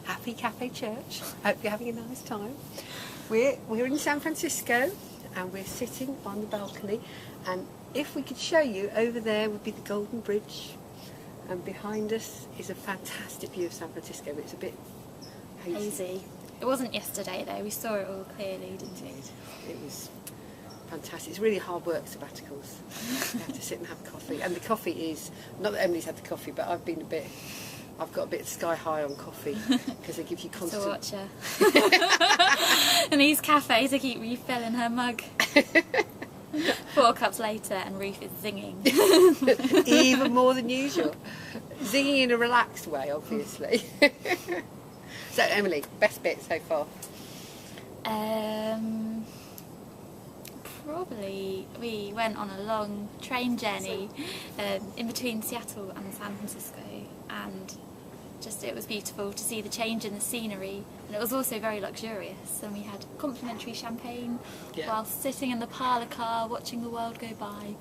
Happy Cafe Church. Hope you're having a nice time. We're in San Francisco and we're sitting on the balcony, and if we could show you, over there would be the Golden Bridge, and behind us is a fantastic view of San Francisco, but it's a bit hazy. It wasn't yesterday though, we saw it all clearly, didn't we? It was fantastic. It's really hard work, sabbaticals. You have to sit and have coffee, and the coffee is, not that Emily's had the coffee, but I've got a bit sky high on coffee because they give you constant... To watch her. In these cafes I keep refilling her mug. 4 cups later and Ruth is zinging. Even more than usual. Zinging in a relaxed way, obviously. So Emily, best bit so far? Probably we went on a long train journey in between Seattle and San Francisco, and just it was beautiful to see the change in the scenery, and it was also very luxurious, and we had complimentary champagne while sitting in the parlour car watching the world go by.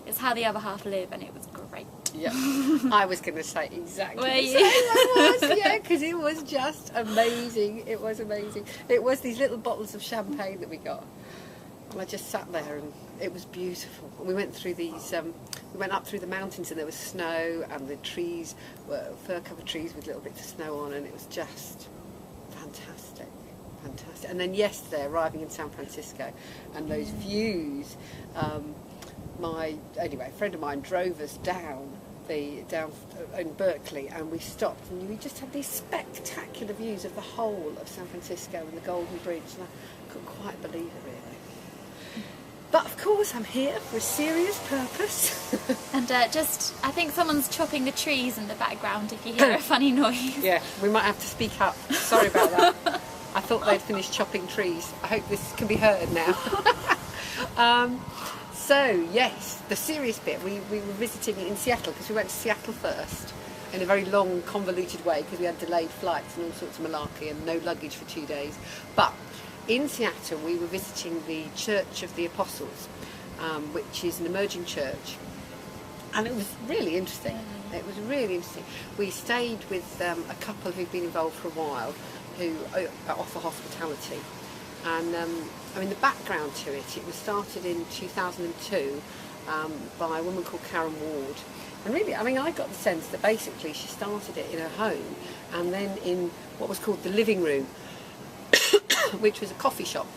It's how the other half live, and it was great. Yeah, I was going to say exactly Were the you? same. I was, yeah, because it was just amazing. It was amazing. It was these little bottles of champagne that we got, and I just sat there, and it was beautiful. And we went through these, we went up through the mountains, and there was snow, and the trees were fir-covered trees with little bits of snow on, and it was just fantastic, fantastic. And then yesterday, arriving in San Francisco, and those views, a friend of mine drove us down in Berkeley, and we stopped, and we just had these spectacular views of the whole of San Francisco and the Golden Bridge, and I couldn't quite believe it, really. But of course I'm here for a serious purpose. And I think someone's chopping the trees in the background if you hear a funny noise. Yeah, we might have to speak up. Sorry about that. I thought they'd finished chopping trees. I hope this can be heard now. So yes, the serious bit, we were visiting in Seattle, because we went to Seattle first in a very long, convoluted way, because we had delayed flights and all sorts of malarkey and no luggage for 2 days. But in Seattle, we were visiting the Church of the Apostles, which is an emerging church, and it was really interesting. It was really interesting. We stayed with a couple who've been involved for a while, who offer hospitality, and I mean, the background to it was started in 2002 by a woman called Karen Ward, and really, I mean, I got the sense that basically she started it in her home, and then in what was called the living room, which was a coffee shop.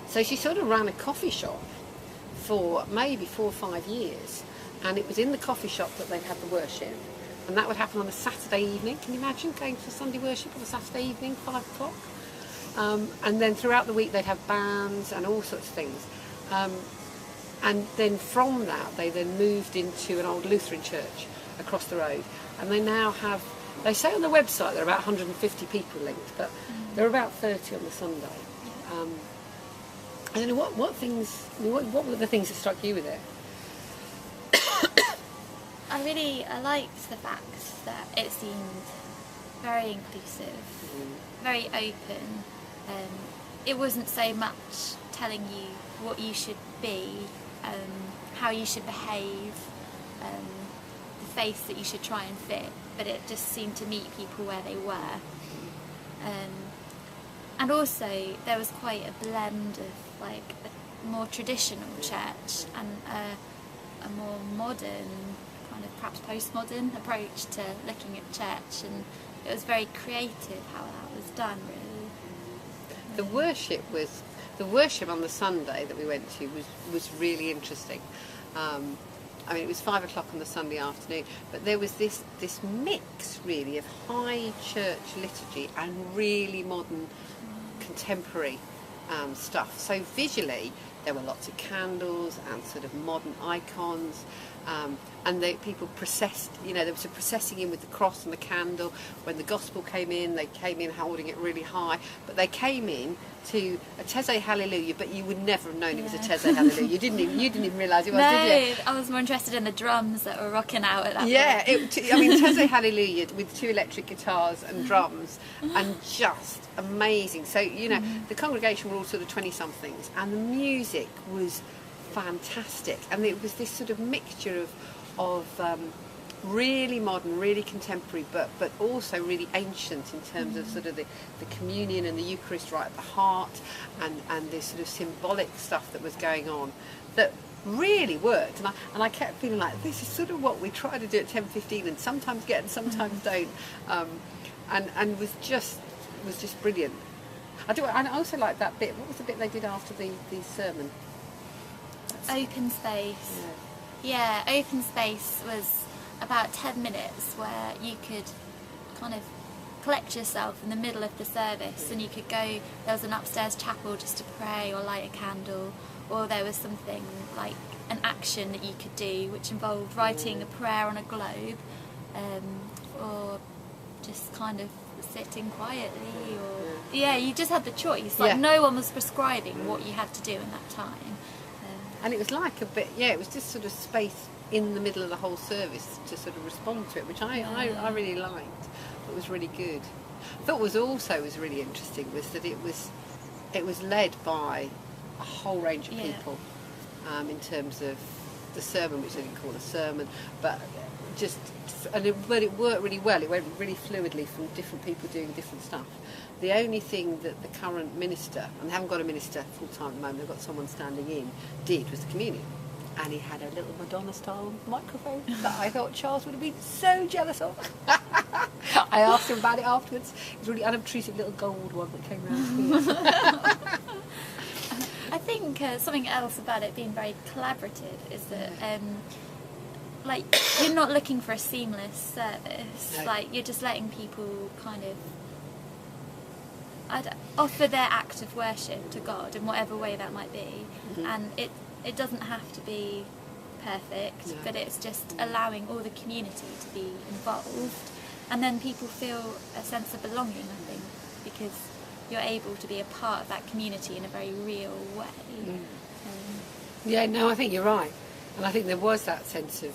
So she sort of ran a coffee shop for maybe 4 or 5 years, and it was in the coffee shop that they'd have the worship, and that would happen on a Saturday evening. Can you imagine going to Sunday worship on a Saturday evening, 5 o'clock? And then throughout the week they'd have bands and all sorts of things. And then from that they then moved into an old Lutheran church across the road, and they now have, they say on the website there are about 150 people linked, but there are about 30 on the Sunday. I don't know, what were the things that struck you with it? I liked the fact that it seemed very inclusive, very open. It wasn't so much telling you what you should be, how you should behave, the faith that you should try and fit, but it just seemed to meet people where they were. And also there was quite a blend of like a more traditional church and a more modern, kind of perhaps postmodern approach to looking at church, and it was very creative how that was done, really. The worship on the Sunday that we went to was really interesting. I mean, it was 5 o'clock on the Sunday afternoon, but there was this mix really of high church liturgy and really modern contemporary stuff. So visually there were lots of candles and sort of modern icons, and people processed, there was a processing in with the cross and the candle. When the gospel came in, they came in holding it really high, but they came in to a Teze Hallelujah, but you would never have known it was a Teze Hallelujah. You didn't even realise it was, did you? I was more interested in the drums that were rocking out at that point. I mean, Teze Hallelujah with 2 electric guitars and drums, and just amazing. So, the congregation were all sort of 20-somethings, and the music was fantastic, and it was this sort of mixture of really modern, really contemporary, but also really ancient in terms of sort of the communion and the Eucharist right at the heart, and this sort of symbolic stuff that was going on that really worked. And I kept feeling like this is sort of what we try to do at 10:15 and sometimes get and sometimes don't, and was just brilliant. I also like that bit. What was the bit they did after the sermon? Open space. Yeah, open space was about 10 minutes where you could kind of collect yourself in the middle of the service, and you could go, there was an upstairs chapel just to pray or light a candle, or there was something like an action that you could do which involved writing a prayer on a globe, or just kind of sitting quietly, or you just had the choice. Like no one was prescribing what you had to do in that time. And it was like a bit, it was just sort of space in the middle of the whole service to sort of respond to it, which I really liked. It was really good. I thought was really interesting was that it was led by a whole range of people, in terms of the sermon, which they didn't call a sermon, but it worked really well. It went really fluidly from different people doing different stuff. The only thing that the current minister, and they haven't got a minister full time at the moment, they've got someone standing in, did was the communion. And he had a little Madonna-style microphone that I thought Charles would have been so jealous of. I asked him about it afterwards. It was a really unobtrusive little gold one that came round. I think something else about it being very collaborative is that like you're not looking for a seamless service. No. Like you're just letting people kind of offer their act of worship to God in whatever way that might be, and it doesn't have to be perfect, but it's just allowing all the community to be involved, and then people feel a sense of belonging, I think, because you're able to be a part of that community in a very real way. I think you're right, and I think there was that sense of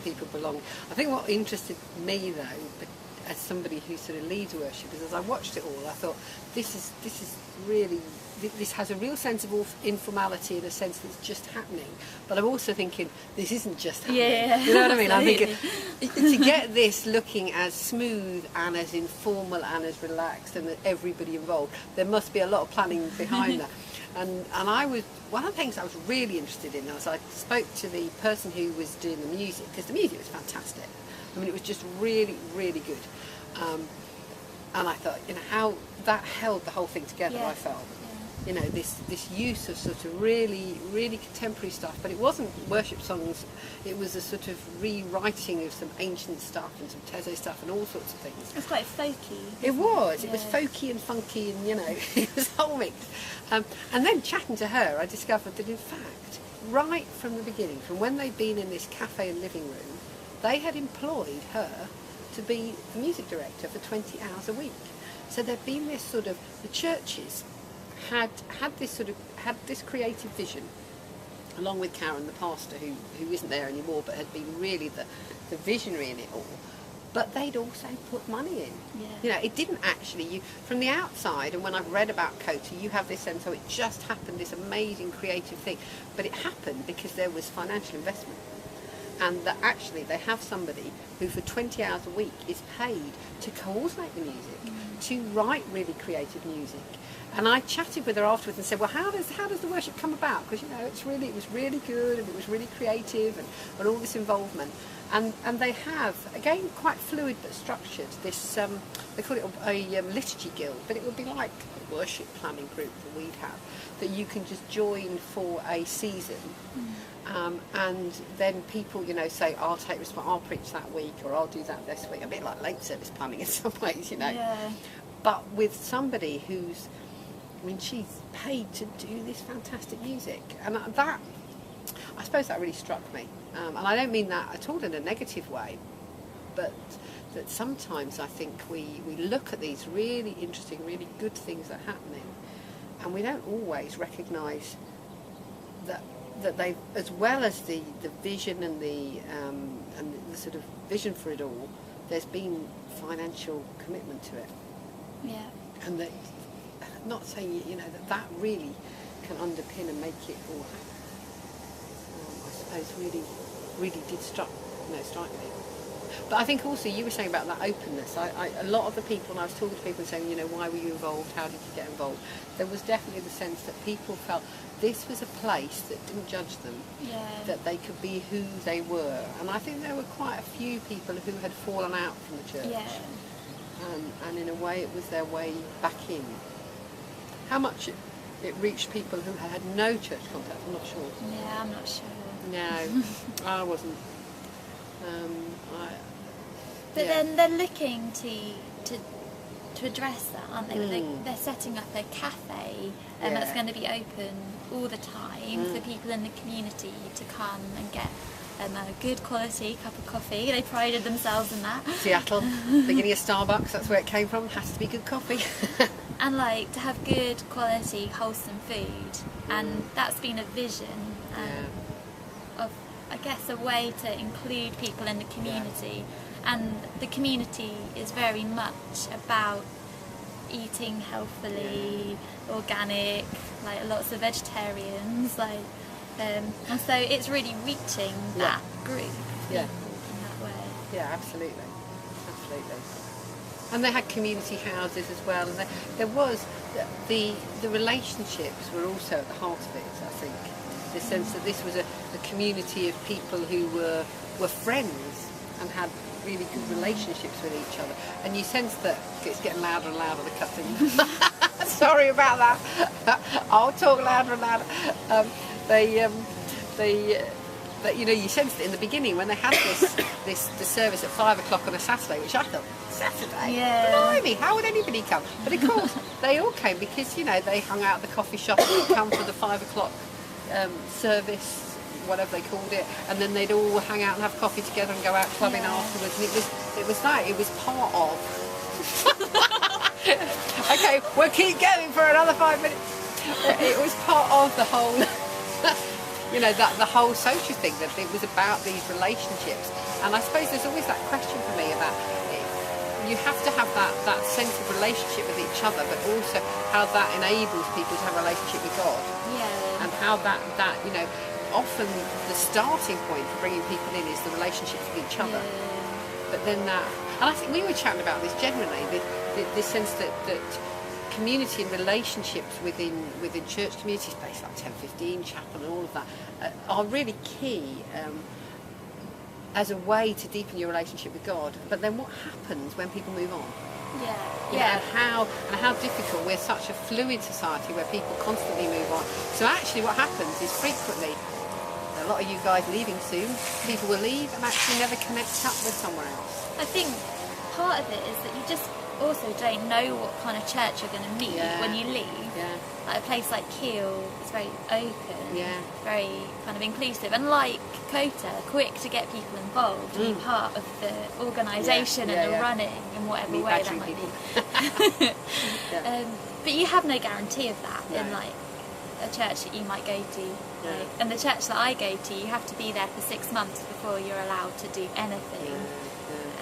people belonging. I think what interested me though, as somebody who sort of leads worship, is as I watched it all, I thought this is really, this has a real sense of informality in a sense that's just happening. But I'm also thinking this isn't just happening. Yeah, you know what I mean? absolutely. I'm thinking to get this looking as smooth and as informal and as relaxed and everybody involved, there must be a lot of planning behind that. And I was, one of the things I was really interested in was I spoke to the person who was doing the music, because the music was fantastic. I mean, it was just really, really good. And I thought, how that held the whole thing together, I felt. This use of sort of really, really contemporary stuff, but it wasn't worship songs, it was a sort of rewriting of some ancient stuff and some Tezo stuff and all sorts of things. It was quite folky. It was folky and funky and, it was whole mix. And then chatting to her, I discovered that in fact, right from the beginning, from when they'd been in this cafe and living room, they had employed her to be the music director for 20 hours a week. So there'd been this sort of, the churches had this creative vision, along with Karen, the pastor, who isn't there anymore, but had been really the visionary in it all. But they'd also put money in. It didn't actually, from the outside, and when I've read about Coty, you have this sense, it just happened, this amazing creative thing. But it happened because there was financial investment. And that actually they have somebody who for 20 hours a week is paid to coordinate the music, to write really creative music. And I chatted with her afterwards and said, well, how does the worship come about? Because, it was really good and it was really creative and all this involvement. And they have, again, quite fluid but structured, this, they call it a liturgy guild, but it would be like a worship planning group that we'd have, that you can just join for a season. And then people, say, I'll take I'll preach that week, or I'll do that this week. A bit like late service planning in some ways, Yeah. But with somebody she's paid to do this fantastic music. And that, I suppose that really struck me. And I don't mean that at all in a negative way, but that sometimes I think we look at these really interesting, really good things that are happening, and we don't always recognise that they, as well as the vision and the sort of vision for it all, there's been financial commitment to it. Yeah. And that, not saying that really can underpin and make it all happen. I suppose really did strike me. But I think also you were saying about that openness. A lot of the people, when I was talking to people saying, why were you involved? How did you get involved? There was definitely the sense that people felt this was a place that didn't judge them, that they could be who they were. And I think there were quite a few people who had fallen out from the church. And in a way it was their way back in. How much it reached people who had no church contact, I'm not sure. Yeah, I'm not sure. No, I wasn't. But then they're looking to address that, aren't they? They're setting up a cafe that's going to be open all the time for people in the community to come and get a good quality cup of coffee. They prided themselves in that. Seattle, beginning of Starbucks, that's where it came from. Has to be good coffee. And like to have good quality, wholesome food, and that's been a vision of, I guess, a way to include people in the community. And the community is very much about eating healthily, organic, like lots of vegetarians, and so it's really reaching that group of people in that way. Yeah, absolutely. And they had community houses as well, and there was the relationships were also at the heart of it. I think the sense that this was a community of people who were friends and had really good relationships with each other. And you sense that it's getting louder and louder, the cutting. Sorry about that. I'll talk louder and louder. You sensed it in the beginning when they had the service at 5 o'clock on a Saturday, which I thought, Saturday? Yeah. Blimey, how would anybody come? But of course, they all came because, they hung out at the coffee shop and they'd come for the 5 o'clock service, whatever they called it, and then they'd all hang out and have coffee together and go out clubbing afterwards. And it was part of. Okay, we'll keep going for another 5 minutes. It was part of the whole, the whole social thing, that it was about these relationships. And I suppose there's always that question for me about you have to have that sense of relationship with each other, but also how that enables people to have a relationship with God. Yeah. And how that often the starting point for bringing people in is the relationships with each other. But then and I think we were chatting about this generally, this sense that community and relationships within church community space like 10:15, chapel and all of that are really key as a way to deepen your relationship with God. But then what happens when people move on? And how difficult. We're such a fluid society where people constantly move on. So actually what happens is frequently, a lot of you guys leaving soon, people will leave and actually never connect up with somewhere else. I think part of it is that you just also don't know what kind of church you're going to meet when you leave. Like a place like Keele is very open, very kind of inclusive, and like Kota, quick to get people involved, to be part of the organisation and the running in whatever way that might be. But you have no guarantee of that in like a church that you might go to. And the church that I go to, you have to be there for 6 months before you're allowed to do anything.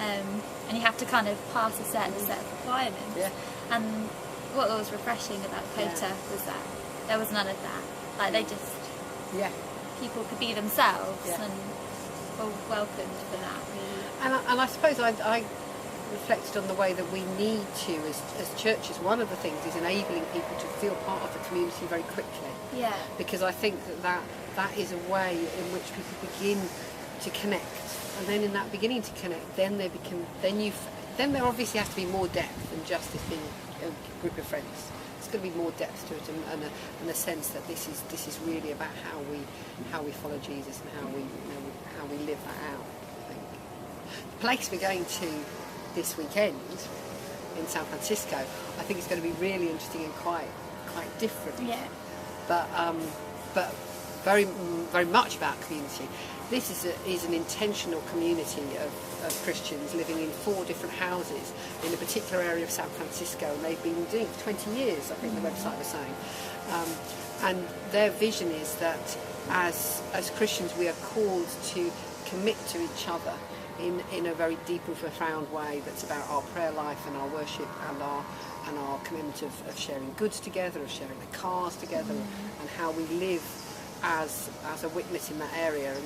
And you have to kind of pass a certain set of requirements. And what was refreshing about Kota was that there was none of that. Like they just, people could be themselves and were welcomed for that. Really. And I suppose I reflected on the way that we need to, as churches, one of the things is enabling people to feel part of the community very quickly. Because I think that is a way in which people begin to connect. And then in that beginning to connect, then there obviously has to be more depth than just this being a group of friends. There's going to be more depth to it, and a sense that this is really about how we follow Jesus and how we live that out. I think the place we're going to this weekend in San Francisco, I think it's going to be really interesting and quite different. But very very much about community. This is an intentional community of Christians living in 4 different houses in a particular area of San Francisco, and they've been doing it for 20 years, I think the website was saying. And their vision is that as Christians we are called to commit to each other in a very deep and profound way that's about our prayer life and our worship and our commitment of sharing goods together, of sharing the cars together, and how we live as a witness in that area. And